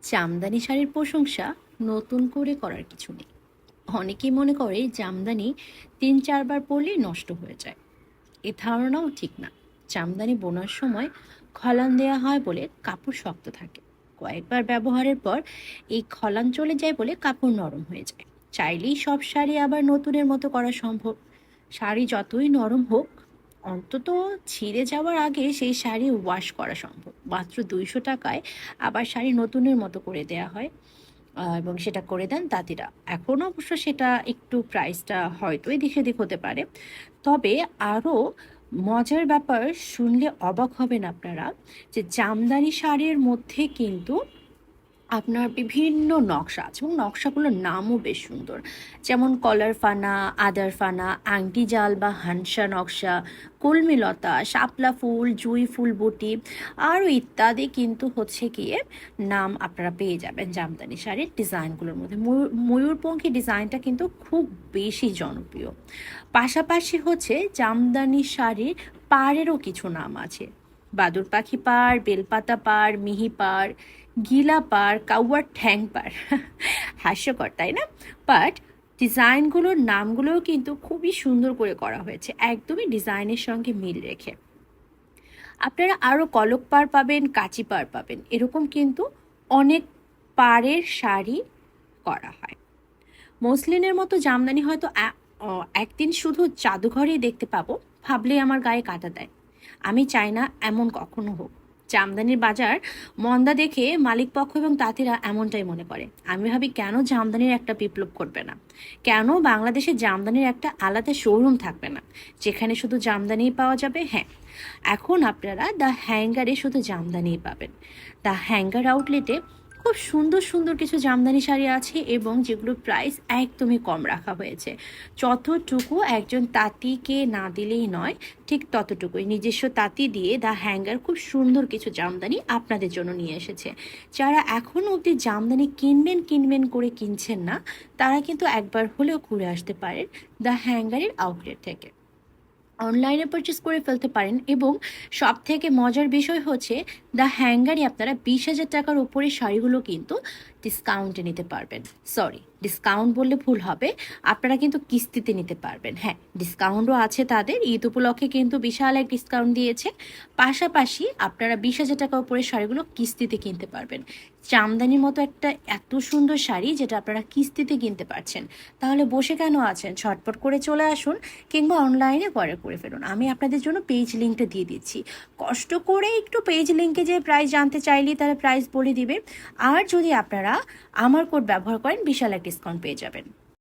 জামদানি শাড়ির প্রশংসা নতুন করে করার কিছু নেই। অনেকেই মনে করে জামদানি ৩-৪ বার পরলেই নষ্ট হয়ে যায়। এ ধারণাও ঠিক না। জামদানি বোনার সময় খলান দেওয়া হয় বলে কাপড় শক্ত থাকে। কয়েকবার ব্যবহারের পর এই খলান চলে যায় বলে কাপড় নরম হয়ে যায়। চাইলেই সব শাড়ি আবার নতুনের মতো করা সম্ভব। শাড়ি যতই নরম হোক, অন্তত ছিঁড়ে যাওয়ার আগে সেই শাড়ি ওয়াশ করা সম্ভব। মাত্র ২০০ টাকায় আবার শাড়ি নতুনের মতো করে দেয়া হয়। এবং সেটা করে দেন তাঁতিরা। এখন অবশ্য সেটা একটু প্রাইসটা হয়তো এদিক সেদিক হতে পারে। তবে আরও মজার ব্যাপার, শুনলে অবাক হবেন আপনারা, যে জামদানি শাড়ির মধ্যে কিন্তু আপনার বিভিন্ন নকশা আছে এবং নকশাগুলোর নামও বেশ সুন্দর। যেমন কলার ফানা, আদার ফানা, আংটি জাল বা হানসা নকশা, কলমিলতা, শাপলা ফুল, জুঁই ফুল বুটি আরও ইত্যাদি কিন্তু হচ্ছে গিয়ে নাম আপনারা পেয়ে যাবেন জামদানি শাড়ির ডিজাইনগুলোর মধ্যে। ময়ূরপঙ্খী ডিজাইনটা কিন্তু খুব বেশি জনপ্রিয়। পাশাপাশি হচ্ছে জামদানি শাড়ির পাড়েরও কিছু নাম আছে। বাদুর পাখি পাড়, বেলপাতা পাড়, মিহি পাড়, গিলা পাড়, কাউয়ার ঠ্যাং পাড়। হাস্যকর তাই না? বাট ডিজাইনগুলোর নামগুলোও কিন্তু খুবই সুন্দর করে করা হয়েছে, একদমই ডিজাইনের সঙ্গে মিল রেখে। আপনারা আরও কলক পাড় পাবেন, কাচি পাড় পাবেন, এরকম কিন্তু অনেক পাড়ের শাড়ি করা হয়। মসলিনের মতো জামদানি হয়তো একদিন শুধু জাদুঘরেই দেখতে পাবো, ভাবলেই আমার গায়ে কাঁটা দেয়। আমি চাই না এমন কখনো হোক। জামদানির বাজার মন্দা দেখে মালিক পক্ষ এবং তাঁতিরা এমনটাই মনে করে। আমি ভাবি, কেন জামদানির একটা বিপ্লব করবে না? কেন বাংলাদেশে জামদানির একটা আলাদা শোরুম থাকবে না, যেখানে শুধু জামদানিই পাওয়া যাবে? হ্যাঁ, এখন আপনারা দ্য হ্যাঙ্গারে শুধু জামদানিই পাবেন। দ্য হ্যাঙ্গার আউটলেটে খুব সুন্দর সুন্দর কিছু জামদানি শাড়ি আছে এবং যেগুলোর প্রাইস একদমই কম রাখা হয়েছে। যতটুকু একজন তাঁতিকে না দিলেই নয়, ঠিক ততটুকুই নিজস্ব তাঁতি দিয়ে দ্য হ্যাঙ্গার খুব সুন্দর কিছু জামদানি আপনাদের জন্য নিয়ে এসেছে। যারা এখনও অবধি জামদানি কিনবেন করে কিনছেন না, তারা কিন্তু একবার হলেও ঘুরে আসতে পারেন দ্য হ্যাঙ্গারের আউটলেট থেকে। অনলাইনে পারচেস করে ফেলতে পারেন এবং সব থেকে মজার বিষয় হচ্ছে, দ্য হ্যাঙ্গারে আপনারা ২০,০০০ টাকার উপরে শাড়িগুলো কিন্তু ডিসকাউন্টে নিতে পারবেন। সরি, ডিসকাউন্ট বললে ভুল হবে, আপনারা কিন্তু কিস্তিতে নিতে পারবেন। হ্যাঁ, ডিসকাউন্টও আছে তাদের। ঈদ উপলক্ষে কিন্তু বিশাল এক ডিসকাউন্ট দিয়েছে। পাশাপাশি আপনারা ২০,০০০ টাকা উপরে শাড়িগুলো কিস্তিতে কিনতে পারবেন। জামদানির মতো একটা এত সুন্দর শাড়ি যেটা আপনারা কিস্তিতে কিনতে পারছেন, তাহলে বসে কেন আছেন? ঝটপট করে চলে আসুন, কিংবা অনলাইনে অর্ডার করে ফেলুন। আমি আপনাদের জন্য পেজ লিঙ্কটা দিয়ে দিচ্ছি। কষ্ট করে একটু পেজ লিঙ্কে যে প্রাইস জানতে চাইলেই তারা প্রাইস বলে দিবে। আর যদি আপনারা আমার কোড ব্যবহার করেন, বিশাল এক ডিসকাউন্ট পেয়ে যাবেন।